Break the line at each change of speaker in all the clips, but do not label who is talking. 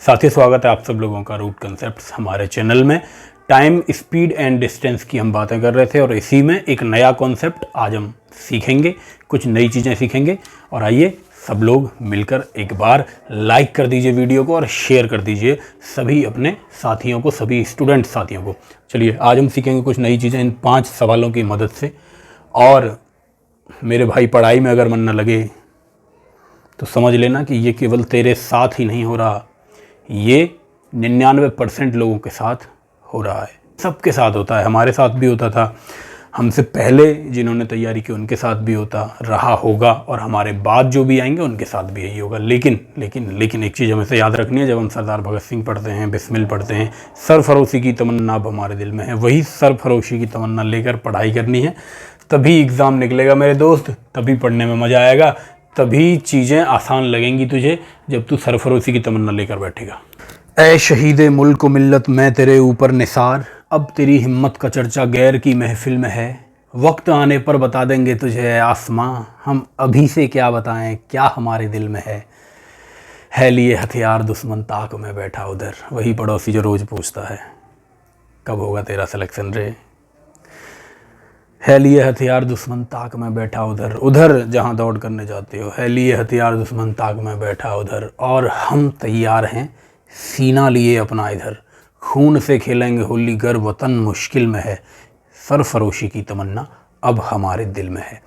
साथ ही स्वागत है आप सब लोगों का रूट कंसेप्ट्स हमारे चैनल में। टाइम, स्पीड एंड डिस्टेंस की हम बातें कर रहे थे और इसी में एक नया कॉन्सेप्ट आज हम सीखेंगे, कुछ नई चीज़ें सीखेंगे। और आइए सब लोग मिलकर एक बार लाइक कर दीजिए वीडियो को और शेयर कर दीजिए सभी अपने साथियों को, सभी स्टूडेंट साथियों को। चलिए आज हम सीखेंगे कुछ नई चीज़ें इन 5 सवालों की मदद से। और मेरे भाई पढ़ाई में अगर मन न लगे तो समझ लेना कि ये केवल तेरे साथ ही नहीं हो रहा, ये 99% लोगों के साथ हो रहा है। सबके साथ होता है, हमारे साथ भी होता था, हमसे पहले जिन्होंने तैयारी की उनके साथ भी होता रहा होगा और हमारे बाद जो भी आएंगे उनके साथ भी यही होगा। लेकिन एक चीज़ हमें से याद रखनी है, जब हम सरदार भगत सिंह पढ़ते हैं, बिस्मिल पढ़ते हैं, सरफरोशी की तमन्ना अब हमारे दिल में है, वही सरफरोशी की तमन्ना लेकर पढ़ाई करनी है। तभी एग्ज़ाम निकलेगा मेरे दोस्त, तभी पढ़ने में मज़ा आएगा, तभी चीज़ें आसान लगेंगी तुझे जब तू सरफरोशी की तमन्ना लेकर बैठेगा। ऐ शहीदे मुल्क मिल्लत मैं तेरे ऊपर निसार, अब तेरी हिम्मत का चर्चा गैर की महफिल में है। वक्त आने पर बता देंगे तुझे आसमां, हम अभी से क्या बताएं क्या हमारे दिल में है लिए हथियार दुश्मन ताक में बैठा उधर। वही पड़ोसी जो रोज़ पूछता है कब होगा तेरा सिलेक्शन रे। है लिए हथियार दुश्मन ताक में बैठा उधर जहाँ दौड़ करने जाते हो। है लिए हथियार दुश्मन ताक में बैठा उधर, और हम तैयार हैं सीना लिए अपना इधर। खून से खेलेंगे होली गर वतन मुश्किल में है, सरफरोशी की तमन्ना अब हमारे दिल में है।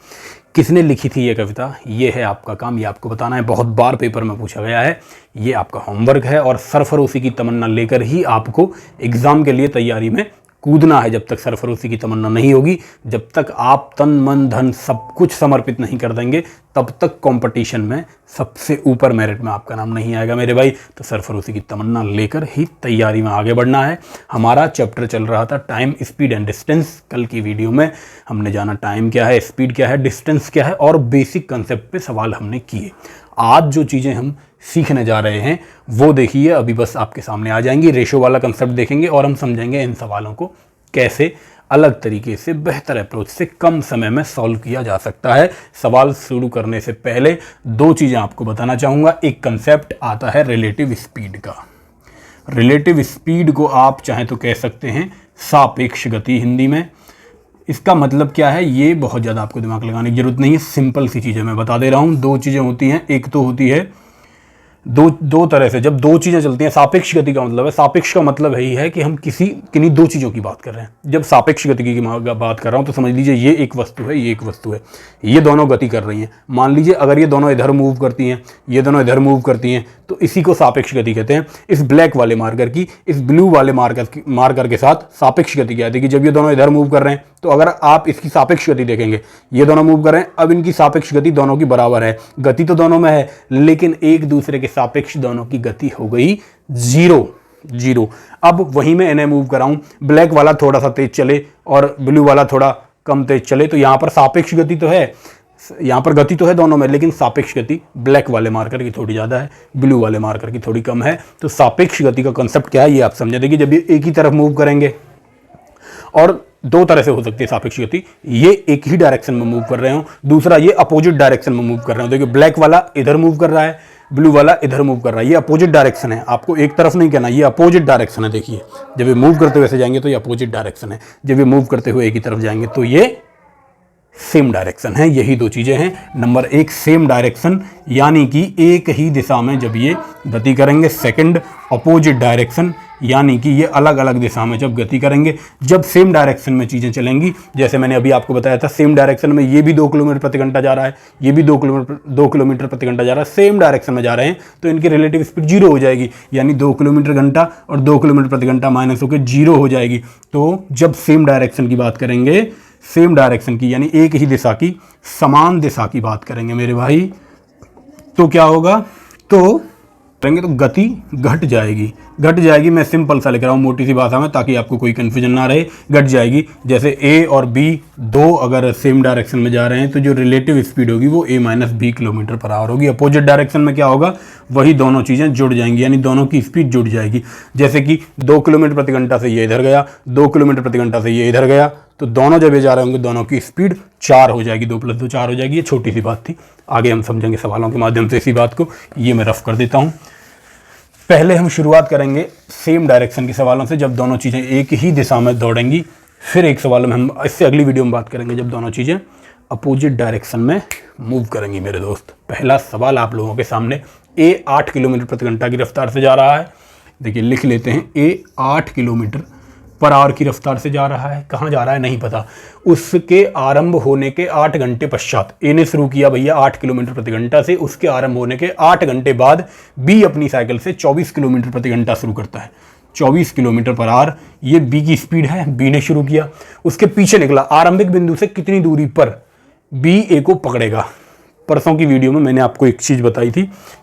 किसने लिखी थी ये कविता, ये है आपका काम, ये आपको बताना है। बहुत बार पेपर में पूछा गया है, ये आपका होमवर्क है। और सरफरोशी की तमन्ना लेकर ही आपको एग्ज़ाम के लिए तैयारी में कूदना है। जब तक सरफरोशी की तमन्ना नहीं होगी, जब तक आप तन मन धन सब कुछ समर्पित नहीं कर देंगे, तब तक कंपटीशन में सबसे ऊपर मेरिट में आपका नाम नहीं आएगा मेरे भाई। तो सरफरोशी की तमन्ना लेकर ही तैयारी में आगे बढ़ना है। हमारा चैप्टर चल रहा था टाइम, स्पीड एंड डिस्टेंस। कल की वीडियो में हमने जाना टाइम क्या है, स्पीड क्या है, डिस्टेंस क्या है, और बेसिक कंसेप्ट पे सवाल हमने किए। आज जो चीज़ें हम सीखने जा रहे हैं वो देखिए, अभी बस आपके सामने आ जाएंगी। रेशो वाला कंसेप्ट देखेंगे और हम समझेंगे इन सवालों को कैसे अलग तरीके से, बेहतर अप्रोच से, कम समय में सॉल्व किया जा सकता है। सवाल शुरू करने से पहले 2 चीज़ें आपको बताना चाहूँगा। एक कंसेप्ट आता है रिलेटिव स्पीड का। रिलेटिव स्पीड को आप चाहें तो कह सकते हैं सापेक्ष गति हिंदी में। इसका मतलब क्या है, ये बहुत ज़्यादा आपको दिमाग लगाने की जरूरत नहीं है, सिंपल सी चीज़ें मैं बता दे रहा हूँ। 2 चीज़ें होती हैं, एक तो होती है दो तरह से। जब 2 चीज़ें चलती हैं, सापेक्ष गति का मतलब है, सापेक्ष का मतलब यही है कि हम किन्हीं 2 चीज़ों की बात कर रहे हैं। जब सापेक्ष गति की बात कर रहा हूँ तो समझ लीजिए ये एक वस्तु है, ये एक वस्तु है, ये दोनों गति कर रही हैं। मान लीजिए अगर ये दोनों इधर मूव करती हैं, ये दोनों इधर मूव करती हैं, तो इसी को सापेक्ष गति कहते हैं। इस ब्लैक वाले मार्कर की इस ब्लू वाले मार्कर के साथ सापेक्ष गति क्या है, कि जब ये दोनों इधर मूव कर रहे हैं तो अगर आप इसकी सापेक्ष गति देखेंगे, ये दोनों मूव कर रहे हैं, अब इनकी सापेक्ष गति दोनों की बराबर है। गति तो दोनों में है, लेकिन एक दूसरे के सापेक्ष दोनों की गति हो गई जीरो। अब वहीं में इन्हें मूव कराऊं, ब्लैक वाला थोड़ा सा तेज चले और ब्लू वाला थोड़ा कम तेज चले, तो यहां पर सापेक्ष गति तो है, यहां पर गति तो है दोनों में, लेकिन सापेक्ष गति ब्लैक वाले मार्कर की थोड़ी ज़्यादा है, ब्लू वाले मार्कर की थोड़ी कम है। तो सापेक्ष गति का कंसेप्ट क्या है ये आप समझे। देखिए जब ये एक ही तरफ मूव करेंगे, और 2 तरह से हो सकती है सापेक्ष गति, ये एक ही डायरेक्शन में मूव कर रहे हो, दूसरा ये अपोजिट डायरेक्शन में मूव कर रहे हो। देखिए ब्लैक वाला इधर मूव कर रहा है, ब्लू वाला इधर मूव कर रहा है, ये अपोजिट डायरेक्शन है। आपको एक तरफ नहीं कहना, ये अपोजिट डायरेक्शन है। देखिए जब ये मूव करते हुए ऐसे जाएंगे तो ये अपोजिट डायरेक्शन है, जब ये मूव करते हुए एक ही तरफ जाएंगे तो ये सेम डायरेक्शन है। यही 2 चीज़ें हैं। नंबर 1 सेम डायरेक्शन, यानी कि एक ही दिशा में जब ये गति करेंगे। सेकंड अपोजिट डायरेक्शन, यानी कि ये अलग अलग दिशा में जब गति करेंगे। जब सेम डायरेक्शन में चीज़ें चलेंगी, जैसे मैंने अभी आपको बताया था, सेम डायरेक्शन में ये भी 2 किलोमीटर प्रति घंटा जा रहा है, ये भी 2 किलोमीटर प्रति घंटा जा रहा है, सेम डायरेक्शन में जा रहे हैं, तो इनकी रिलेटिव स्पीड 0 हो जाएगी। यानी 2 किलोमीटर घंटा और 2 किलोमीटर प्रति घंटा माइनस होकर 0 हो जाएगी। तो जब सेम डायरेक्शन की बात करेंगे, सेम डायरेक्शन की यानी एक ही दिशा की, समान दिशा की बात करेंगे मेरे भाई, तो क्या होगा, तो करेंगे तो गति घट जाएगी। मैं सिंपल सा लिख रहा हूँ मोटी सी भाषा में, ताकि आपको कोई कन्फ्यूजन ना रहे। घट जाएगी, जैसे ए और बी 2 अगर सेम डायरेक्शन में जा रहे हैं तो जो रिलेटिव स्पीड होगी वो a - b kilometre per hour होगी। अपोजिट डायरेक्शन में क्या होगा, वही दोनों चीज़ें जुड़ जाएंगी, यानी दोनों की स्पीड जुड़ जाएगी। जैसे कि 2 किलोमीटर प्रति घंटा से ये इधर गया, 2 किलोमीटर प्रति घंटा से ये इधर गया, तो दोनों जब ये जा रहे होंगे दोनों की स्पीड 4 हो जाएगी। 2 + 2 4 हो जाएगी। ये छोटी सी बात थी, आगे हम समझेंगे सवालों के माध्यम से इसी बात को। ये मैं रफ कर देता हूँ। पहले हम शुरुआत करेंगे सेम डायरेक्शन के सवालों से, जब दोनों चीज़ें एक ही दिशा में दौड़ेंगी। फिर एक सवाल में हम इससे अगली वीडियो में बात करेंगे जब दोनों चीज़ें अपोजिट डायरेक्शन में मूव करेंगी मेरे दोस्त। पहला सवाल आप लोगों के सामने, ए 8 किलोमीटर प्रति घंटा की रफ्तार से जा रहा है। देखिए लिख लेते हैं, ए 8 किलोमीटर पर आवर की रफ्तार से जा रहा है। कहाँ जा रहा है नहीं पता। उसके आरंभ होने के 8 घंटे पश्चात, ए ने शुरू किया भैया 8 किलोमीटर प्रति घंटा से, उसके आरंभ होने के 8 घंटे बाद बी अपनी साइकिल से 24 किलोमीटर प्रति घंटा शुरू करता है। 24 किलोमीटर पर आवर ये बी की स्पीड है, बी ने शुरू किया। उसके पीछे निकला, आरंभिक बिंदु से कितनी दूरी पर बी ए को पकड़ेगा। परसों की वीडियो में मैंने आपको एक चीज़ बताई थी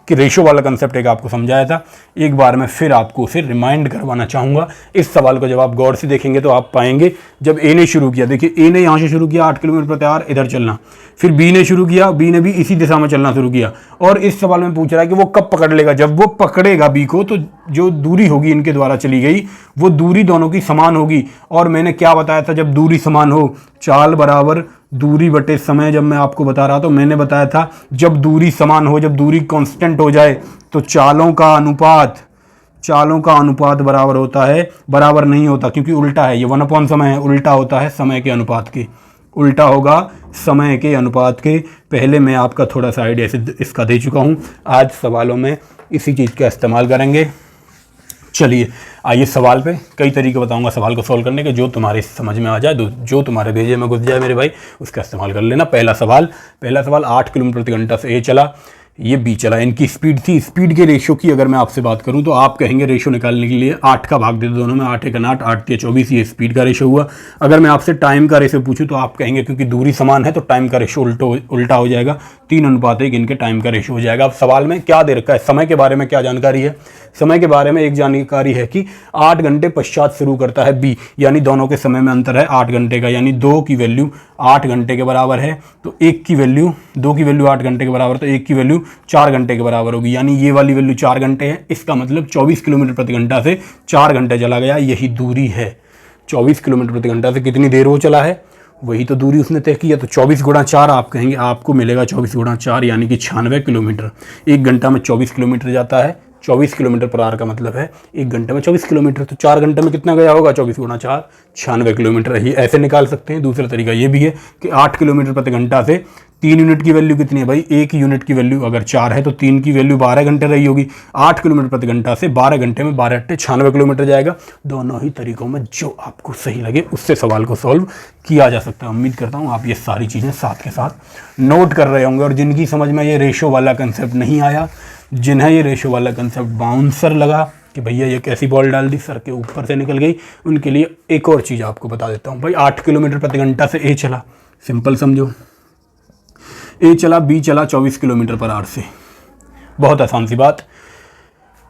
कि रेशो वाला कंसेप्ट एक आपको समझाया था। एक बार मैं फिर आपको उसे रिमाइंड करवाना चाहूँगा। इस सवाल को जब आप गौर से देखेंगे तो आप पाएंगे, जब ए ने शुरू किया, देखिए ए ने यहाँ से शुरू किया 8 किलोमीटर प्रति आवर इधर चलना, फिर बी ने शुरू किया, बी ने भी इसी दिशा में चलना शुरू किया। और इस सवाल में पूछ रहा है कि वो कब पकड़ लेगा। जब वो पकड़ेगा बी को तो जो दूरी होगी इनके द्वारा चली गई वो दूरी दोनों की समान होगी। और मैंने क्या बताया था, जब दूरी समान हो, चाल बराबर दूरी बटे समय, जब मैं आपको बता रहा था मैंने बताया था जब दूरी समान हो, जब दूरी कांस्टेंट हो जाए तो चालों का अनुपात बराबर होता है, बराबर नहीं होता क्योंकि उल्टा है, ये 1/समय है, उल्टा होता है समय के अनुपात के, उल्टा होगा समय के अनुपात के। पहले मैं आपका थोड़ा सा आइडिया इसका दे चुका हूँ, आज सवालों में इसी चीज़ का इस्तेमाल करेंगे। चलिए आइए सवाल पे, कई तरीके बताऊंगा सवाल को सॉल्व करने के, जो तुम्हारे समझ में आ जाए, जो तुम्हारे भेजे में घुस जाए मेरे भाई, उसका इस्तेमाल कर लेना। पहला सवाल 8 किलोमीटर प्रति घंटा से ए चला, ये बी चला, इनकी स्पीड थी। स्पीड के रेशो की अगर मैं आपसे बात करूं तो आप कहेंगे रेशो निकालने के लिए 8 का भाग दे दो दोनों में, 8 1 8, 8 3 24, ये स्पीड का रेशो हुआ। अगर मैं आपसे टाइम का रेशो पूछूं तो आप कहेंगे क्योंकि दूरी समान है तो टाइम का रेशो उल्टा हो जाएगा, 3:1 इनके टाइम का रेशो हो जाएगा। अब सवाल में क्या दे रखा है, समय के बारे में क्या जानकारी है। समय के बारे में एक जानकारी है कि 8 घंटे पश्चात शुरू करता है बी, यानी दोनों के समय में अंतर है 8 घंटे का, यानी 2 की वैल्यू 8 घंटे के बराबर है तो 2 की वैल्यू 8 घंटे के बराबर, तो 1 की वैल्यू 4 घंटे के बराबर होगी, यानी ये वाली वैल्यू 4 घंटे है। इसका मतलब 24 किलोमीटर प्रति घंटा से 4 घंटे चला गया, यही दूरी है। 24 किलोमीटर प्रति घंटा से कितनी देर वो चला है, वही तो दूरी उसने तय किया। तो 24 गुणा 4 आप कहेंगे, आपको मिलेगा 24 गुणा 4 यानी कि 96 किलोमीटर। 1 घंटा में 24 किलोमीटर जाता है, 24 किलोमीटर पर आवर का मतलब है 1 घंटे में 24 किलोमीटर, तो 4 घंटे में कितना गया होगा, 24 गुणा 4 96 किलोमीटर। ही ऐसे निकाल सकते हैं। दूसरा तरीका ये भी है कि 8 किलोमीटर प्रति घंटा से 3 यूनिट की वैल्यू कितनी है भाई, 1 यूनिट की वैल्यू अगर 4 है तो 3 की वैल्यू 12 घंटे रही होगी। 8 किलोमीटर प्रति घंटा से 12 घंटे में 12 × 96 किलोमीटर जाएगा। दोनों ही तरीकों में जो आपको सही लगे उससे सवाल को सॉल्व किया जा सकता है। उम्मीद करता हूँ आप ये सारी चीज़ें साथ के साथ नोट कर रहे होंगे। और जिनकी समझ में ये रेशो वाला कंसेप्ट नहीं आया, जिन्हें ये रेशो वाला कंसेप्ट बाउंसर लगा कि भैया ये कैसी बॉल डाल दी सर के ऊपर से निकल गई, उनके लिए एक और चीज़ आपको बता देता हूँ भाई। 8 किलोमीटर प्रति घंटा से ए चला, सिंपल समझो, ए चला, बी चला 24 किलोमीटर पर आवर से, बहुत आसान सी बात।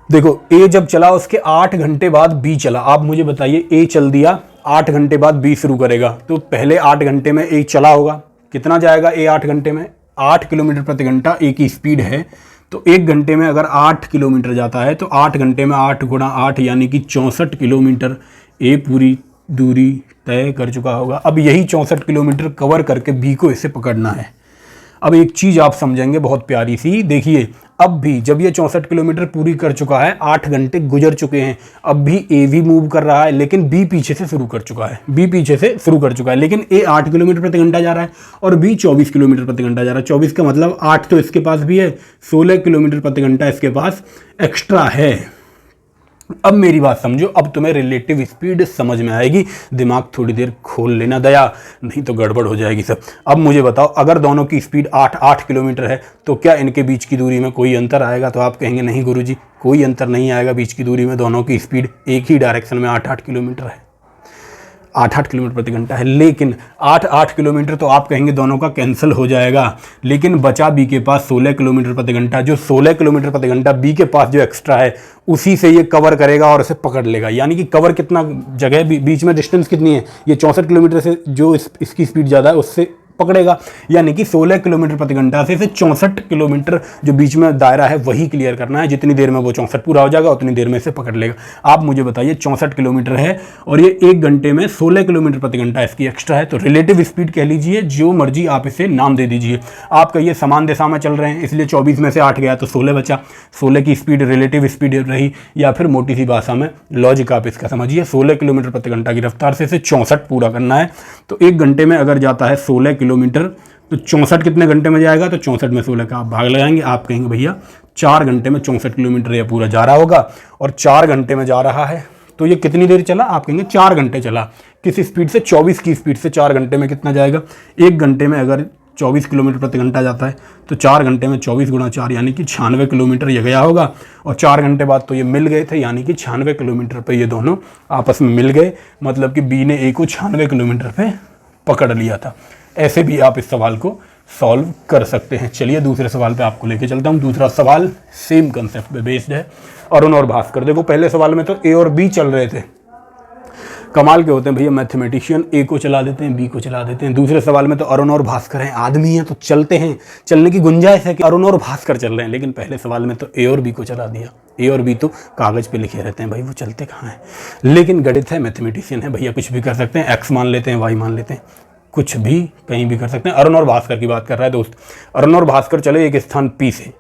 देखो ए जब चला उसके 8 घंटे बाद बी चला। आप मुझे बताइए, ए चल दिया, 8 घंटे बाद बी शुरू करेगा, तो पहले 8 घंटे में ए चला होगा, कितना जाएगा ए 8 घंटे में, 8 किलोमीटर प्रति घंटा ए की स्पीड है। तो 1 घंटे में अगर 8 किलोमीटर जाता है तो 8 घंटे में 8 गुणा 8 यानी कि 64 किलोमीटर ए पूरी दूरी तय कर चुका होगा। अब यही 64 किलोमीटर कवर करके बी को इसे पकड़ना है। अब एक चीज़ आप समझेंगे बहुत प्यारी सी, देखिए अब भी जब ये 64 किलोमीटर पूरी कर चुका है, 8 घंटे गुजर चुके हैं, अब भी ए भी मूव कर रहा है लेकिन बी पीछे से शुरू कर चुका है, लेकिन ए 8 किलोमीटर प्रति घंटा जा रहा है और बी 24 किलोमीटर प्रति घंटा जा रहा है। 24 का मतलब 8 तो इसके पास भी है, 16 किलोमीटर प्रति घंटा इसके पास एक्स्ट्रा है। अब मेरी बात समझो, अब तुम्हें रिलेटिव स्पीड समझ में आएगी। दिमाग थोड़ी देर खोल लेना दया, नहीं तो गड़बड़ हो जाएगी सब। अब मुझे बताओ, अगर दोनों की स्पीड 8 किलोमीटर है तो क्या इनके बीच की दूरी में कोई अंतर आएगा? तो आप कहेंगे नहीं गुरुजी, कोई अंतर नहीं आएगा बीच की दूरी में, दोनों की स्पीड एक ही डायरेक्शन में 8 किलोमीटर है, 8 किलोमीटर प्रति घंटा है। लेकिन 8 किलोमीटर तो आप कहेंगे दोनों का कैंसिल हो जाएगा, लेकिन बचा बी के पास 16 किलोमीटर प्रति घंटा। जो 16 किलोमीटर प्रति घंटा बी के पास जो एक्स्ट्रा है उसी से ये कवर करेगा और इसे पकड़ लेगा। यानी कि कवर कितना जगह बीच में डिस्टेंस कितनी है, ये 64 किलोमीटर से जो इसकी स्पीड ज़्यादा है उससे पकड़ेगा, यानी कि 16 किलोमीटर प्रति घंटा से 64 किलोमीटर जो बीच में दायरा है वही क्लियर करना है। जितनी देर में वो 64 पूरा हो जाएगा उतनी देर में इसे पकड़ लेगा। आप मुझे बताइए 64 किलोमीटर है और ये 1 घंटे में 16 किलोमीटर प्रति घंटा इसकी एक्स्ट्रा है, तो रिलेटिव स्पीड कह लीजिए, जो मर्जी आप इसे नाम दे दीजिए। आप कहिए समान दिशा में चल रहे हैं इसलिए 24 में से 8 गया तो 16 बचा, 16 की स्पीड रिलेटिव स्पीड रही, या फिर मोटी सी भाषा में लॉजिक आप इसका समझिए, 16 किलोमीटर प्रति घंटा की रफ्तार से इसे 64 पूरा करना है। तो 1 घंटे में अगर जाता है 16 किलोमीटर तो 64 कितने घंटे में जाएगा, तो 64 में 16 का आप भाग लगाएंगे, आप कहेंगे भैया 4 घंटे में 64 किलोमीटर यह पूरा जा रहा होगा, और 4 घंटे में जा रहा है तो ये कितनी देर चला, आप कहेंगे 4 घंटे चला। किस स्पीड से, 24 की स्पीड से 4 घंटे में कितना जाएगा, 1 घंटे में अगर 24 किलोमीटर प्रति घंटा जाता है तो 4 घंटे में 24 गुणा 4 यानी कि 96 किलोमीटर ये गया होगा, और 4 घंटे बाद तो ये मिल गए थे, यानी कि 96 किलोमीटर पे ये दोनों आपस में मिल गए, मतलब कि बी ने ए को 96 किलोमीटर पे पकड़ लिया था। ऐसे भी आप इस सवाल को सॉल्व कर सकते हैं। चलिए दूसरे सवाल पे आपको लेके चलता हूँ। दूसरा सवाल सेम कंसेप्ट पे बेस्ड है, अरुण और भास्कर। देखो पहले सवाल में तो ए और बी चल रहे थे, कमाल के होते हैं भैया मैथमेटिशियन, ए को चला देते हैं बी को चला देते हैं। दूसरे सवाल में तो अरुण और भास्कर हैं, आदमी हैं तो चलते हैं, चलने की गुंजाइश है कि अरुण और भास्कर चल रहे हैं, लेकिन पहले सवाल में तो ए और बी को चला दिया। ए और बी तो कागज़ पे लिखे रहते हैं भाई, वो चलते कहाँ हैं, लेकिन गणित है, मैथमेटिशियन है भैया, कुछ भी कर सकते हैं, एक्स मान लेते हैं, वाई मान लेते हैं, कुछ भी कहीं भी कर सकते हैं। अरुण और भास्कर की बात कर रहा है दोस्त। अरुण और भास्कर चले एक स्थान पी से,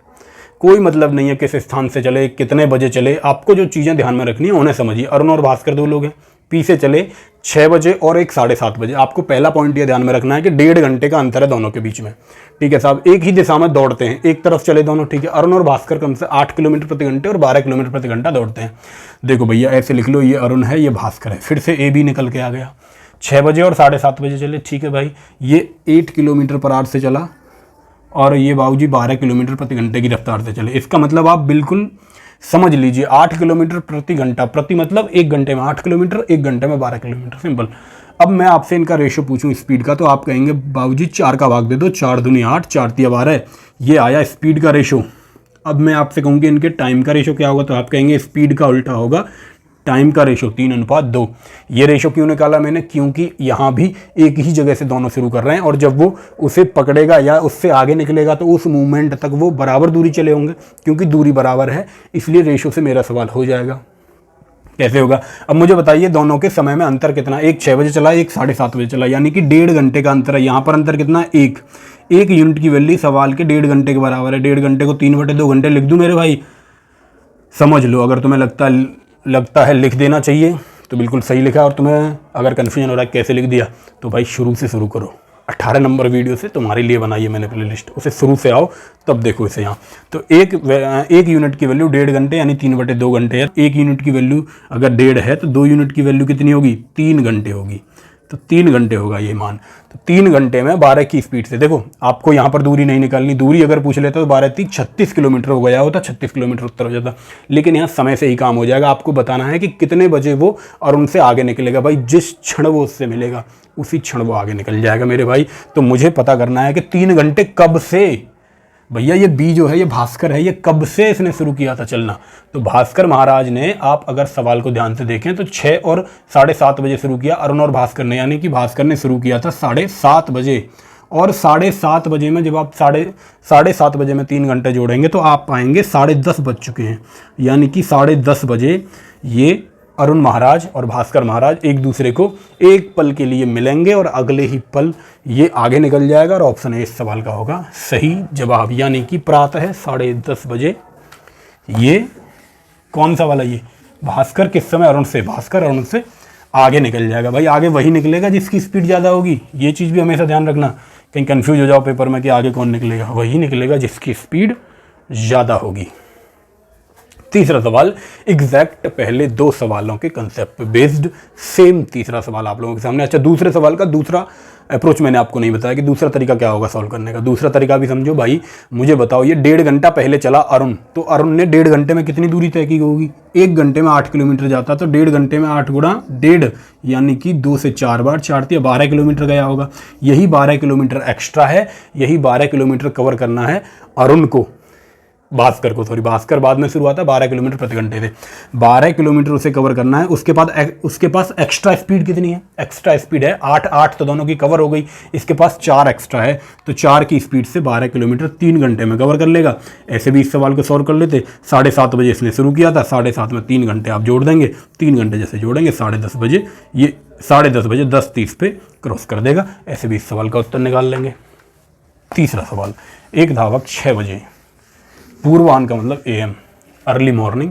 कोई मतलब नहीं है किस स्थान से चले, कितने बजे चले, आपको जो चीज़ें ध्यान में रखनी है उन्हें समझिए। अरुण और भास्कर 2 लोग हैं, पी से चले 6 बजे और एक 7:30 बजे। आपको पहला पॉइंट ये ध्यान में रखना है कि 1.5 घंटे का अंतर है दोनों के बीच में, ठीक है साहब, एक ही दिशा में दौड़ते हैं, एक तरफ चले दोनों, ठीक है। अरुण और भास्कर कम से 8 किलोमीटर प्रति घंटे और 12 किलोमीटर प्रति घंटा दौड़ते हैं। देखो भैया ऐसे लिख लो, ये अरुण है ये भास्कर है, फिर से ए बी निकल के आ गया, 6 बजे और 7:30 बजे चले, ठीक है भाई, ये 8 किलोमीटर पर आवर से चला और ये बाबूजी 12 किलोमीटर प्रति घंटे की रफ्तार से चले। इसका मतलब आप बिल्कुल समझ लीजिए 8 किलोमीटर प्रति घंटा, प्रति मतलब 1 घंटे में 8 किलोमीटर, 1 घंटे में 12 किलोमीटर, सिंपल। अब मैं आपसे इनका रेशो पूछूं स्पीड का, तो आप कहेंगे बाबूजी 4 का भाग दे दो, 4 दूनी 8, 4 तिया 12, ये आया स्पीड का रेशो। अब मैं आपसे कहूँगी इनके टाइम का रेशो क्या होगा, तो आप कहेंगे स्पीड का उल्टा होगा टाइम का रेशो, 3:2। ये रेशो क्यों निकाला मैंने, क्योंकि यहाँ भी एक ही जगह से दोनों शुरू कर रहे हैं, और जब वो उसे पकड़ेगा या उससे आगे निकलेगा तो उस मूवमेंट तक वो बराबर दूरी चले होंगे, क्योंकि दूरी बराबर है, इसलिए रेशो से मेरा सवाल हो जाएगा। कैसे होगा, अब मुझे बताइए दोनों के समय में अंतर कितना, एक 6 बजे चला, एक 7:30 बजे चला, यानी कि 1.5 घंटे का अंतर है। यहाँ पर अंतर कितना है, 1 यूनिट की वैल्यू सवाल के 1.5 घंटे के बराबर है। 1.5 घंटे को 3/2 घंटे लिख दूँ मेरे भाई, समझ लो। अगर तुम्हें लगता है लिख देना चाहिए तो बिल्कुल सही लिखा, और तुम्हें अगर कन्फ्यूजन हो रहा है कैसे लिख दिया, तो भाई शुरू से शुरू करो। 18 नंबर वीडियो से तुम्हारे लिए बनाई है मैंने प्लेलिस्ट, उसे शुरू से आओ तब देखो इसे। यहाँ तो एक यूनिट की वैल्यू 1.5 घंटे यानी 3/2 घंटे है। 1 यूनिट की वैल्यू अगर 1.5 है तो 2 यूनिट की वैल्यू कितनी होगी, 3 घंटे होगी, तो 3 घंटे होगा ये मान। तो 3 घंटे में 12 की स्पीड से, देखो आपको यहाँ पर दूरी नहीं निकालनी, दूरी अगर पूछ लेता तो 12×3 36 किलोमीटर हो गया होता, 36 किलोमीटर उत्तर हो जाता, लेकिन यहाँ समय से ही काम हो जाएगा। आपको बताना है कि कितने बजे वो और उनसे आगे निकलेगा भाई, जिस क्षण वो उससे मिलेगा उसी क्षण वो आगे निकल जाएगा मेरे भाई। तो मुझे पता करना है कि 3 घंटे कब से, भैया ये बी जो है ये भास्कर है, ये कब से इसने शुरू किया था चलना। तो भास्कर महाराज ने, आप अगर सवाल को ध्यान से देखें तो 6 और 7:30 बजे शुरू किया अरुण और भास्कर ने, यानी कि भास्कर ने शुरू किया था 7:30 बजे, और 7:30 बजे में जब आप 7:30 बजे में 3 घंटे जोड़ेंगे तो आप पाएंगे 10:30 बज चुके हैं, यानी कि 10:30 बजे ये अरुण महाराज और भास्कर महाराज एक दूसरे को एक पल के लिए मिलेंगे और अगले ही पल ये आगे निकल जाएगा, और ऑप्शन ए इस सवाल का होगा सही जवाब, यानी कि प्रातः 10:30 बजे ये कौन सा वाला, ये भास्कर किस समय अरुण से, भास्कर अरुण से आगे निकल जाएगा। भाई आगे वही निकलेगा जिसकी स्पीड ज़्यादा होगी, ये चीज़ भी हमेशा ध्यान रखना, कहीं कन्फ्यूज हो जाओ पेपर में कि आगे कौन निकलेगा, वही निकलेगा जिसकी स्पीड ज़्यादा होगी। तीसरा सवाल एग्जैक्ट पहले 2 सवालों के कंसेप्ट पे बेस्ड, सेम तीसरा सवाल आप लोगों के सामने। अच्छा, दूसरे सवाल का दूसरा अप्रोच मैंने आपको नहीं बताया कि दूसरा तरीका क्या होगा सॉल्व करने का। दूसरा तरीका भी समझो भाई, मुझे बताओ ये 1.5 घंटा पहले चला अरुण, तो अरुण ने 1.5 घंटे में कितनी दूरी तय की होगी, 1 घंटे में 8 किलोमीटर जाता, तो 1.5 घंटे में 8 गुणा 1.5 यानी कि 2 से 4 बार 4 या 12 किलोमीटर गया होगा। यही 12 किलोमीटर एक्स्ट्रा है, यही 12 किलोमीटर कवर करना है अरुण को, भास्कर बाद में शुरू हुआ था 12 किलोमीटर प्रति घंटे से। 12 किलोमीटर उसे कवर करना है। उसके पास एक्स्ट्रा स्पीड कितनी है? एक्स्ट्रा स्पीड है 8 तो दोनों की कवर हो गई। इसके पास 4 एक्स्ट्रा है, तो 4 की स्पीड से 12 किलोमीटर 3 घंटे में कवर कर लेगा। ऐसे भी इस सवाल को सॉल्व कर लेते। 7:30 बजे इसने शुरू किया था, 7:30 में 3 घंटे आप जोड़ देंगे। 3 घंटे जैसे जोड़ेंगे 10:30 बजे, ये 10:30 बजे 10:30 पे क्रॉस कर देगा। ऐसे भी इस सवाल का उत्तर निकाल लेंगे। तीसरा सवाल, एक धावक 6 बजे, पूर्वाह्न का मतलब AM, early morning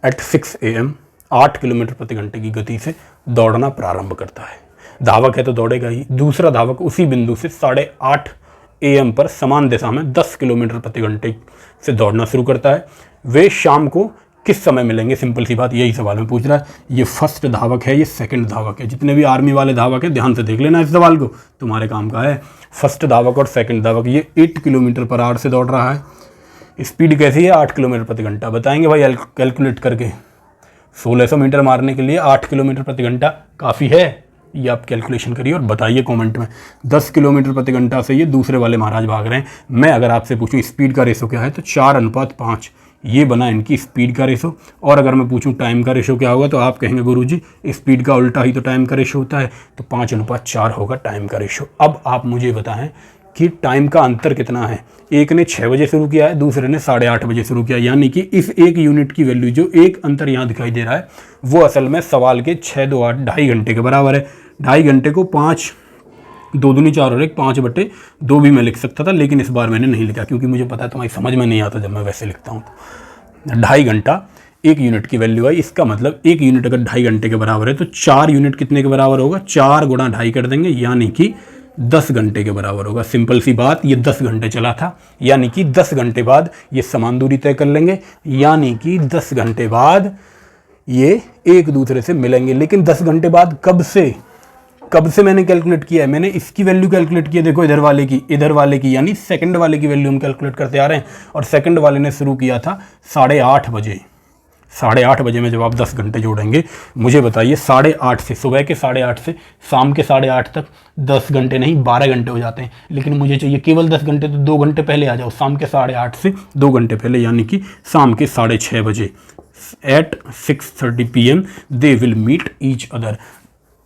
at 6 AM 8 kilometre प्रति घंटे की गति से दौड़ना प्रारंभ करता है। धावक है तो दौड़ेगा ही। दूसरा धावक उसी बिंदु से 8:30 AM पर समान दिशा में 10 किलोमीटर प्रति घंटे से दौड़ना शुरू करता है। वे शाम को किस समय मिलेंगे? सिंपल सी बात, यही सवाल में पूछ रहा है। ये फर्स्ट धावक है, ये सेकंड धावक है। जितने भी आर्मी वाले धावक हैं ध्यान से देख लेना इस सवाल को, तुम्हारे काम का है। फर्स्ट धावक और सेकंड धावक, ये 8 किलोमीटर पर आवर से दौड़ रहा है। स्पीड कैसी है? 8 किलोमीटर प्रति घंटा। बताएंगे भाई कैलकुलेट करके। 1600 मीटर मारने के लिए 8 किलोमीटर प्रति घंटा काफ़ी है, ये आप कैलकुलेशन करिए और बताइए कमेंट में। 10 किलोमीटर प्रति घंटा से ये दूसरे वाले महाराज भाग रहे हैं। मैं अगर आपसे पूछूं स्पीड का रेशो क्या है, तो 4:5, ये बना इनकी स्पीड का रेशो। और अगर मैं पूछूं टाइम का रेशो क्या होगा, तो आप कहेंगे गुरुजी स्पीड का उल्टा ही तो टाइम का रेशो होता है, तो 5:4 होगा टाइम का रेशो। अब आप मुझे बताएं कि टाइम का अंतर कितना है। एक ने 6 बजे शुरू किया है, दूसरे ने 8:30 बजे शुरू किया, यानी कि इस एक यूनिट की वैल्यू, जो एक अंतर यहाँ दिखाई दे रहा है, वो असल में सवाल के 6 2 8 2.5 घंटे के बराबर है। 2.5 घंटे को 5 2 दूनी 4 और 1 5/2 भी मैं लिख सकता था, लेकिन इस बार मैंने नहीं लिखा, क्योंकि मुझे पता है तुम्हारी समझ में नहीं आता जब मैं वैसे लिखता हूँ। 2.5 घंटा एक यूनिट की वैल्यू है। इसका मतलब एक यूनिट अगर 2.5 घंटे के बराबर है, तो 4 यूनिट कितने के बराबर होगा? 4 × 2.5 कर देंगे, यानी कि 10 घंटे के बराबर होगा। सिंपल सी बात, ये 10 घंटे चला था, यानी कि 10 घंटे बाद ये समान दूरी तय कर लेंगे, यानी कि 10 घंटे बाद ये एक दूसरे से मिलेंगे। लेकिन 10 घंटे बाद कब से मैंने कैलकुलेट किया है? मैंने इसकी वैल्यू कैलकुलेट की है। देखो इधर वाले की यानी सेकंड वाले की वैल्यू हम कैलकुलेट करते आ रहे हैं। और सेकंड वाले ने शुरू किया था 8:30 बजे। 8:30 बजे में जब आप 10 घंटे जोड़ेंगे, मुझे बताइए 8:30 से, सुबह के 8:30 से शाम के 8:30 तक 10 घंटे नहीं 12 घंटे हो जाते हैं। लेकिन मुझे चाहिए केवल 10 घंटे, तो 2 घंटे पहले आ जाओ। शाम के 8:30 से 2 घंटे पहले, यानी कि शाम के 6:30 बजे at 6:30 PM they will meet each other,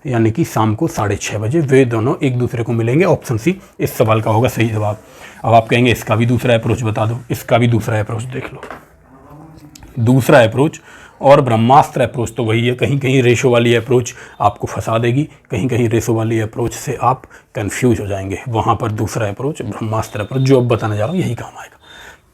यानी कि शाम को 6:30 बजे वे दोनों एक दूसरे को मिलेंगे। ऑप्शन सी इस सवाल का होगा सही जवाब। अब आप कहेंगे इसका भी दूसरा अप्रोच बता दो। इसका भी दूसरा अप्रोच देख लो। दूसरा अप्रोच और ब्रह्मास्त्र अप्रोच तो वही है। कहीं कहीं रेशो वाली अप्रोच आपको फंसा देगी, कहीं कहीं रेशो वाली अप्रोच से आप कंफ्यूज हो जाएंगे। वहाँ पर दूसरा अप्रोच, ब्रह्मास्त्र अप्रोच, जो अब बताने जा रहा हूँ यही काम आएगा।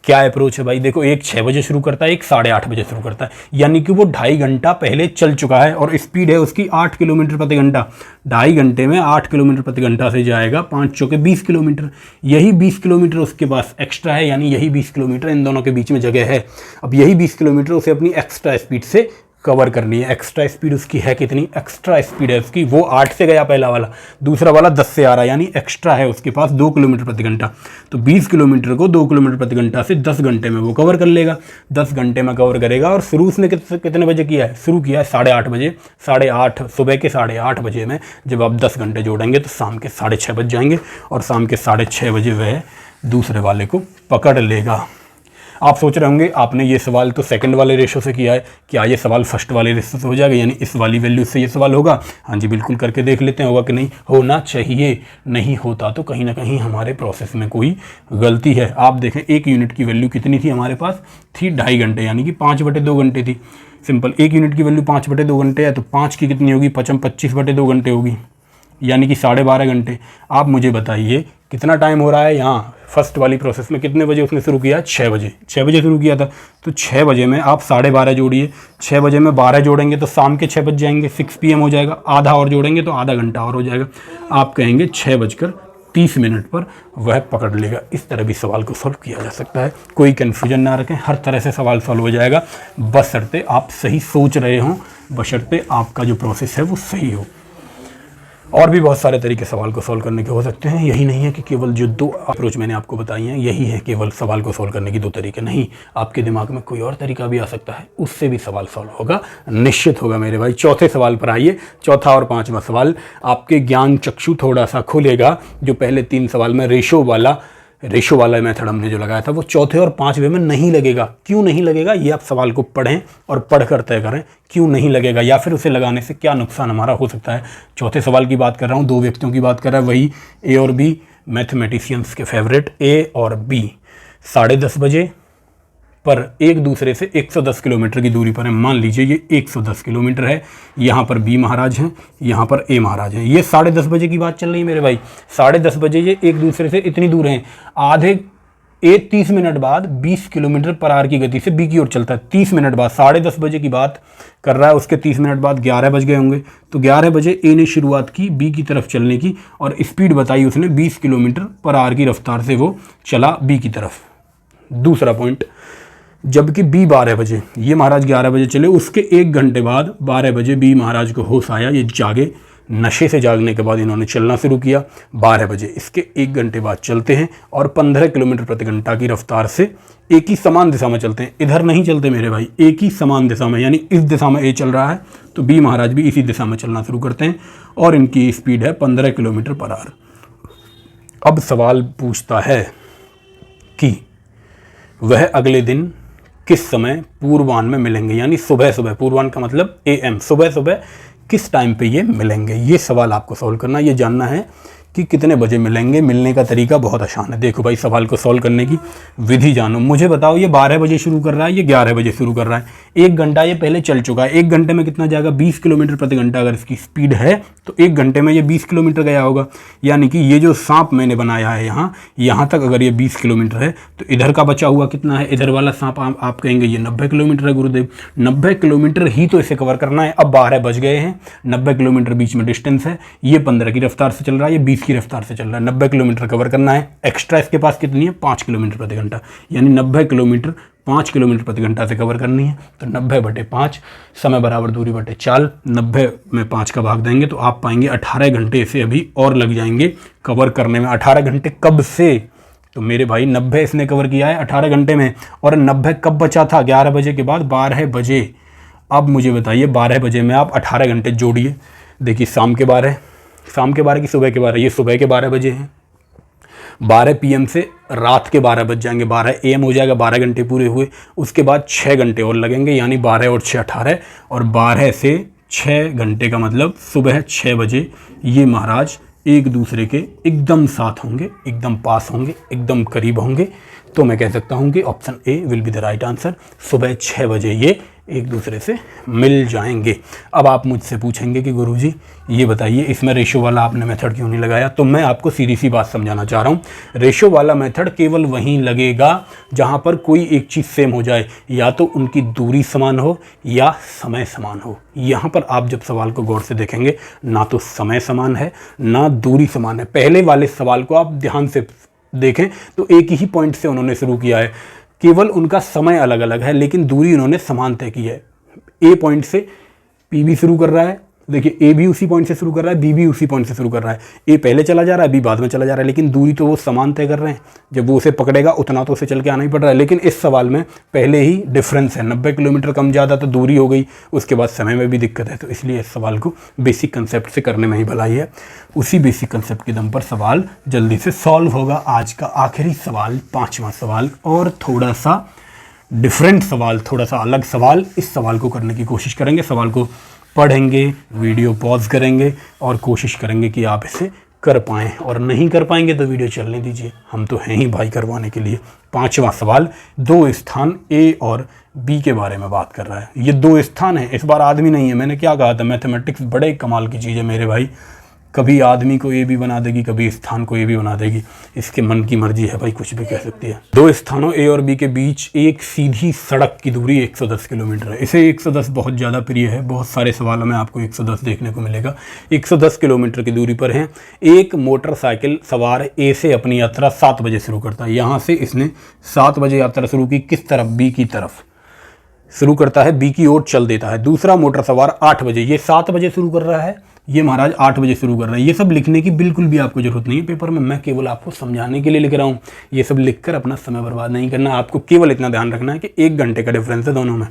क्या अप्रोच है भाई? देखो, एक 6 बजे शुरू करता है, एक 8:30 बजे शुरू करता है, यानी कि वो 2.5 घंटा पहले चल चुका है और स्पीड है उसकी 8 किलोमीटर प्रति घंटा। 2.5 घंटे में 8 किलोमीटर प्रति घंटा से जाएगा 5 चौके 20 किलोमीटर। यही 20 किलोमीटर उसके पास एक्स्ट्रा है, यानी यही 20 किलोमीटर इन दोनों के बीच में जगह है। अब यही 20 किलोमीटर उसे अपनी एक्स्ट्रा स्पीड से कवर करनी है। एक्स्ट्रा स्पीड उसकी है कितनी? एक्स्ट्रा स्पीड है उसकी, वो 8 से गया पहला वाला, दूसरा वाला 10 से आ रहा है, यानी एक्स्ट्रा है उसके पास 2 किलोमीटर प्रति घंटा। तो 20 किलोमीटर को 2 किलोमीटर प्रति घंटा से 10 घंटे में वो कवर कर लेगा। 10 घंटे में कवर करेगा। और शुरू उसने कितने बजे किया है? शुरू किया है 8:30 बजे। 8:30 सुबह के 8:30 बजे में जब आप 10 घंटे जोड़ेंगे तो शाम के 6:30 बज जाएंगे और शाम के 6:30 बजे वह दूसरे वाले को पकड़ लेगा। आप सोच रहे होंगे आपने ये सवाल तो सेकंड वाले रेशो से किया है, क्या ये सवाल फर्स्ट वाले रेशो से हो जाएगा, यानी इस वाली वैल्यू से ये सवाल होगा? हाँ जी, बिल्कुल करके देख लेते हैं होगा कि नहीं। होना चाहिए, नहीं होता तो कहीं ना कहीं हमारे प्रोसेस में कोई गलती है। आप देखें, एक यूनिट की वैल्यू कितनी थी हमारे पास? थी 2.5 घंटे, यानी कि 5/2 घंटे थी। सिंपल, एक यूनिट की वैल्यू 5/2 घंटे है, तो 5 की कितनी होगी? 25/2 घंटे होगी, यानी कि 12.5 घंटे। आप मुझे बताइए कितना टाइम हो रहा है यहाँ फर्स्ट वाली प्रोसेस में? कितने बजे उसने शुरू किया? 6 बजे। 6 बजे शुरू किया था, तो 6 बजे में आप 12:30 जोड़िए। 6 बजे में 12 जोड़ेंगे तो शाम के 6 बज जाएंगे, 6 PM हो जाएगा। आधा और जोड़ेंगे तो आधा घंटा और हो जाएगा। आप कहेंगे 6:30 पर वह पकड़ लेगा। इस तरह भी सवाल को सॉल्व किया जा सकता है। कोई कन्फ्यूजन ना रखें, हर तरह से सवाल सॉल्व हो जाएगा, बशर्ते आप सही सोच रहे हों, बशर्ते आपका जो प्रोसेस है वो सही हो। और भी बहुत सारे तरीके सवाल को सॉल्व करने के हो सकते हैं। यही नहीं है कि केवल जो 2 अप्रोच मैंने आपको बताई हैं यही है केवल सवाल को सॉल्व करने की 2 तरीके। नहीं, आपके दिमाग में कोई और तरीका भी आ सकता है, उससे भी सवाल सॉल्व होगा, निश्चित होगा मेरे भाई। चौथे सवाल पर आइए। चौथा और 5वां सवाल आपके ज्ञान चक्षु थोड़ा सा खोलेगा। जो पहले 3 सवाल में रेशो वाला रेशो वाला मेथड हमने जो लगाया था वो चौथे और पांचवें में नहीं लगेगा। क्यों नहीं लगेगा, ये आप सवाल को पढ़ें और पढ़कर तय करें क्यों नहीं लगेगा, या फिर उसे लगाने से क्या नुकसान हमारा हो सकता है। चौथे सवाल की बात कर रहा हूँ, दो व्यक्तियों की बात कर रहा है, वही ए और बी, मैथमेटिशियंस के फेवरेट ए और बी 10:30 बजे पर एक दूसरे से 110 किलोमीटर की दूरी पर है। मान लीजिए ये 110 किलोमीटर है, यहाँ पर बी महाराज हैं, यहाँ पर ए महाराज हैं। ये 10:30 बजे की बात चल रही है मेरे भाई। 10:30 बजे ये एक दूसरे से इतनी दूर हैं। आधे 30 मिनट बाद 20 किलोमीटर पर आवर की गति से बी की ओर चलता है। 30 मिनट बाद, 10:30 बजे की बात कर रहा है, उसके 30 मिनट बाद 11 बज गए होंगे। तो 11 बजे ए ने शुरुआत की बी की तरफ चलने की और स्पीड बताई उसने 20 किलोमीटर पर आवर की रफ्तार से वो चला बी की तरफ। दूसरा पॉइंट, जबकि बी 12 बजे, ये महाराज 11 बजे चले, उसके 1 घंटे बाद 12 बजे बी महाराज को होश आया, ये जागे, नशे से जागने के बाद इन्होंने चलना शुरू किया। 12 बजे इसके 1 घंटे बाद चलते हैं और 15 किलोमीटर प्रति घंटा की रफ्तार से एक ही समान दिशा में चलते हैं। इधर नहीं चलते मेरे भाई, एक ही समान दिशा में, यानी इस दिशा में ए चल रहा है तो बी महाराज भी इसी दिशा में चलना शुरू करते हैं और इनकी स्पीड है 15 किलोमीटर पर आवर। अब सवाल पूछता है कि वह अगले दिन किस समय पूर्वाह्न में मिलेंगे, यानी सुबह सुबह, पूर्वाह्न का मतलब AM, सुबह सुबह किस टाइम पे ये मिलेंगे। ये सवाल आपको सॉल्व करना, ये जानना है कि कितने बजे मिलेंगे। मिलने का तरीका बहुत आसान है। देखो भाई, सवाल को सॉल्व करने की विधि जानो। मुझे बताओ ये 12 बजे शुरू कर रहा है, ये 11 बजे शुरू कर रहा है, 1 घंटा ये पहले चल चुका है। 1 घंटे में कितना जाएगा, 20 किलोमीटर प्रति घंटा अगर इसकी स्पीड है तो 1 घंटे में ये 20 किलोमीटर गया होगा। यानी कि ये जो सांप मैंने बनाया है यहाँ तक अगर ये 20 किलोमीटर है तो इधर का बचा हुआ कितना है, इधर वाला सांप आप कहेंगे ये 90 किलोमीटर है गुरुदेव। 90 किलोमीटर ही तो इसे कवर करना है। अब 12 बज गए हैं, 90 किलोमीटर बीच में डिस्टेंस है, ये 15 की रफ्तार से चल रहा है, ये 20 की रफ्तार से चल रहा है। 90 किलोमीटर कवर करना है। एक्स्ट्रा इसके पास कितनी है, 5 किलोमीटर प्रति घंटा, यानी 90 किलोमीटर 5 किलोमीटर प्रति घंटा से कवर करनी है। तो 90/5 समय बराबर दूरी बटे चाल, 90 में 5 का भाग देंगे तो आप पाएंगे 18 घंटे से अभी और लग जाएंगे कवर करने में। 18 घंटे कब से, तो मेरे भाई 90 इसने कवर किया है 18 घंटे में, और 90 कब बचा था, 11 बजे के बाद 12 बजे। अब मुझे बताइए 12 बजे में आप 18 घंटे जोड़िए। देखिए शाम के 12 की सुबह के 12, ये सुबह के 12 बजे हैं। 12 PM से रात के 12 बज जाएंगे, 12 AM हो जाएगा, 12 घंटे पूरे हुए। उसके बाद 6 घंटे और लगेंगे, यानी 12 और 6 18, और 12 से 6 घंटे का मतलब सुबह 6 बजे ये महाराज एक दूसरे के एकदम साथ होंगे, एकदम पास होंगे, एकदम करीब होंगे। तो मैं कह सकता हूँ कि option A will be the right answer. सुबह 6 बजे ये एक दूसरे से मिल जाएंगे। अब आप मुझसे पूछेंगे कि गुरुजी ये बताइए इसमें रेशो वाला आपने मेथड क्यों नहीं लगाया। तो मैं आपको सीधी सी बात समझाना चाह रहा हूँ। रेशो वाला मेथड केवल वहीं लगेगा जहाँ पर कोई एक चीज़ सेम हो जाए, या तो उनकी दूरी समान हो या समय समान हो। यहाँ पर आप जब सवाल को गौर से देखेंगे, ना तो समय समान है ना दूरी समान है। पहले वाले सवाल को आप ध्यान से देखें तो एक ही पॉइंट से उन्होंने शुरू किया है, केवल उनका समय अलग अलग है लेकिन दूरी उन्होंने समान तय की है। ए पॉइंट से पी भी शुरू कर रहा है, देखिए ए भी उसी पॉइंट से शुरू कर रहा है, बी भी उसी पॉइंट से शुरू कर रहा है। ए पहले चला जा रहा है, बी बाद में चला जा रहा है, लेकिन दूरी तो वो समान तय कर रहे हैं। जब वो उसे पकड़ेगा उतना तो उसे चल के आना ही पड़ रहा है। लेकिन इस सवाल में पहले ही डिफरेंस है, 90 किलोमीटर कम ज़्यादा तो दूरी हो गई, उसके बाद समय में भी दिक्कत है। तो इसलिए इस सवाल को बेसिक कंसेप्ट से करने में ही भलाई है। उसी बेसिक कंसेप्ट के दम पर सवाल जल्दी से सॉल्व होगा। आज का आखिरी सवाल, 5वां सवाल, और थोड़ा सा डिफरेंट सवाल, थोड़ा सा अलग सवाल। इस सवाल को करने की कोशिश करेंगे। सवाल को पढ़ेंगे, वीडियो पॉज करेंगे और कोशिश करेंगे कि आप इसे कर पाएँ, और नहीं कर पाएंगे तो वीडियो चलने दीजिए, हम तो हैं ही भाई करवाने के लिए। 5वां सवाल, 2 स्थान ए और बी के बारे में बात कर रहा है। ये 2 स्थान है, इस बार आदमी नहीं है। मैंने क्या कहा था, मैथमेटिक्स बड़े कमाल की चीज़ है मेरे भाई। कभी आदमी को ए भी बना देगी, कभी स्थान को ए भी बना देगी। इसके मन की मर्जी है भाई, कुछ भी कह सकती है। 2 स्थानों ए और बी के बीच एक सीधी सड़क की दूरी 110 किलोमीटर है। इसे 110 बहुत ज़्यादा प्रिय है, बहुत सारे सवालों में आपको 110 देखने को मिलेगा। 110 किलोमीटर की दूरी पर है। एक मोटरसाइकिल सवार ए से अपनी यात्रा 7 बजे शुरू करता है। यहाँ से इसने 7 बजे यात्रा शुरू की, किस तरफ, बी की तरफ शुरू करता है, बी की ओर चल देता है। दूसरा मोटर सवार 8 बजे, ये 7 बजे शुरू कर रहा है, ये महाराज 8 बजे शुरू कर रहा है। ये सब लिखने की बिल्कुल भी आपको जरूरत नहीं है पेपर में, मैं केवल आपको समझाने के लिए लिख रहा हूँ। ये सब लिखकर अपना समय बर्बाद नहीं करना। आपको केवल इतना ध्यान रखना है कि 1 घंटे का डिफरेंस है दोनों में।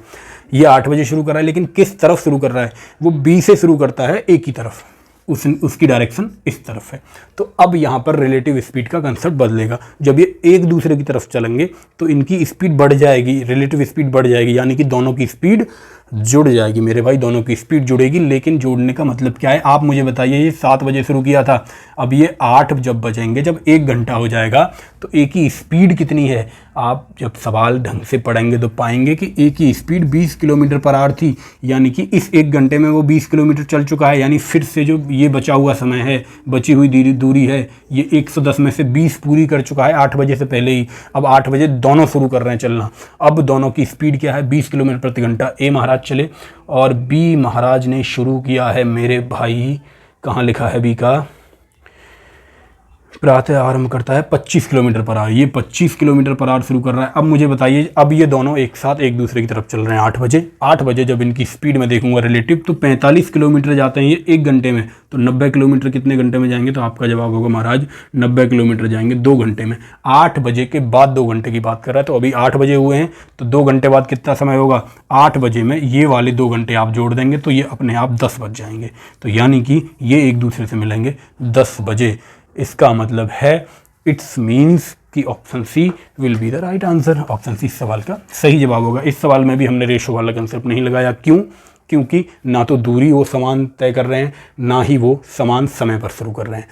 ये 8 बजे शुरू कर रहा है, लेकिन किस तरफ शुरू कर रहा है, वो बी से शुरू करता है ए की तरफ। उसकी डायरेक्शन इस तरफ है। तो अब यहाँ पर रिलेटिव स्पीड का कंसेप्ट बदलेगा। जब ये एक दूसरे की तरफ चलेंगे तो इनकी स्पीड बढ़ जाएगी, रिलेटिव स्पीड बढ़ जाएगी, यानी कि दोनों की स्पीड जुड़ जाएगी मेरे भाई, दोनों की स्पीड जुड़ेगी। लेकिन जोड़ने का मतलब क्या है आप मुझे बताइए। ये 7 बजे शुरू किया था, अब ये 8 जब बजेंगे, जब 1 घंटा हो जाएगा तो ए की स्पीड कितनी है। आप जब सवाल ढंग से पढ़ेंगे तो पाएंगे कि ए की स्पीड 20 किलोमीटर पर आवर थी, यानी कि इस 1 घंटे में वो 20 किलोमीटर चल चुका है। यानी फिर से जो ये बचा हुआ समय है, बची हुई दूरी है, ये 110 में से 20 पूरी कर चुका है 8 बजे से पहले ही। अब 8 बजे दोनों शुरू कर रहे हैं चलना। अब दोनों की स्पीड क्या है, 20 किलोमीटर प्रति घंटा। ए महाराज चले और बी महाराज ने शुरू किया है मेरे भाई, कहाँ लिखा है बी का, प्रातः आरंभ करता है 25 किलोमीटर पर आवर। ये 25 किलोमीटर पर आवर शुरू कर रहा है। अब मुझे बताइए, अब ये दोनों एक साथ एक दूसरे की तरफ चल रहे हैं 8 बजे। 8 बजे जब इनकी स्पीड में देखूंगा रिलेटिव तो 45 किलोमीटर जाते हैं ये 1 घंटे में। तो 90 किलोमीटर कितने घंटे में जाएंगे, तो आपका जवाब होगा महाराज 90 किलोमीटर जाएंगे 2 घंटे में। 8 बजे के बाद 2 घंटे की बात कर रहा है, तो अभी 8 बजे हुए हैं तो 2 घंटे बाद कितना समय होगा। 8 बजे में ये वाले 2 घंटे आप जोड़ देंगे तो ये अपने आप 10 बज जाएंगे। तो यानी कि ये एक दूसरे से मिलेंगे 10 बजे। इसका मतलब है इट्स मीन्स कि option C will be the right answer. Option C सवाल का सही जवाब होगा। इस सवाल में भी हमने रेशो वाला कंसेप्ट नहीं लगाया। क्यों? क्योंकि ना तो दूरी वो समान तय कर रहे हैं, ना ही वो समान समय पर शुरू कर रहे हैं।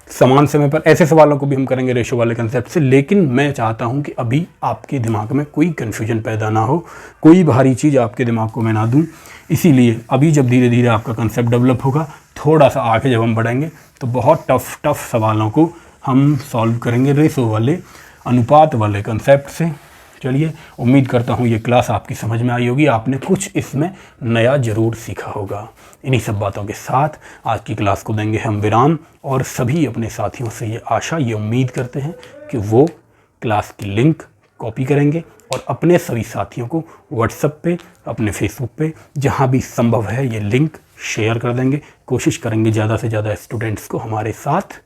समान समय पर ऐसे सवालों को भी हम करेंगे रेशो वाले कंसेप्ट से। लेकिन मैं चाहता हूं कि अभी आपके दिमाग में कोई कन्फ्यूजन पैदा ना हो, कोई भारी चीज़ आपके दिमाग को मैं ना दूँ। इसीलिए अभी जब धीरे धीरे आपका कंसेप्ट डेवलप होगा, थोड़ा सा आगे जब हम बढ़ेंगे तो बहुत टफ सवालों को हम सॉल्व करेंगे रेशो वाले, अनुपात वाले कंसेप्ट से। चलिए, उम्मीद करता हूँ ये क्लास आपकी समझ में आई होगी, आपने कुछ इसमें नया ज़रूर सीखा होगा। इन्हीं सब बातों के साथ आज की क्लास को देंगे हम विराम, और सभी अपने साथियों से ये आशा, ये उम्मीद करते हैं कि वो क्लास की लिंक कॉपी करेंगे और अपने सभी साथियों को व्हाट्सएप पे, अपने फेसबुक पे, जहाँ भी संभव है ये लिंक शेयर कर देंगे। कोशिश करेंगे ज़्यादा से ज़्यादा स्टूडेंट्स को हमारे साथ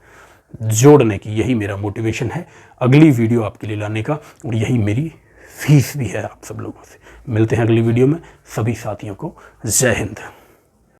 जोड़ने की, यही मेरा मोटिवेशन है अगली वीडियो आपके लिए लाने का, और यही मेरी फीस भी है आप सब लोगों से। मिलते हैं अगली वीडियो में। सभी साथियों को जय हिंद।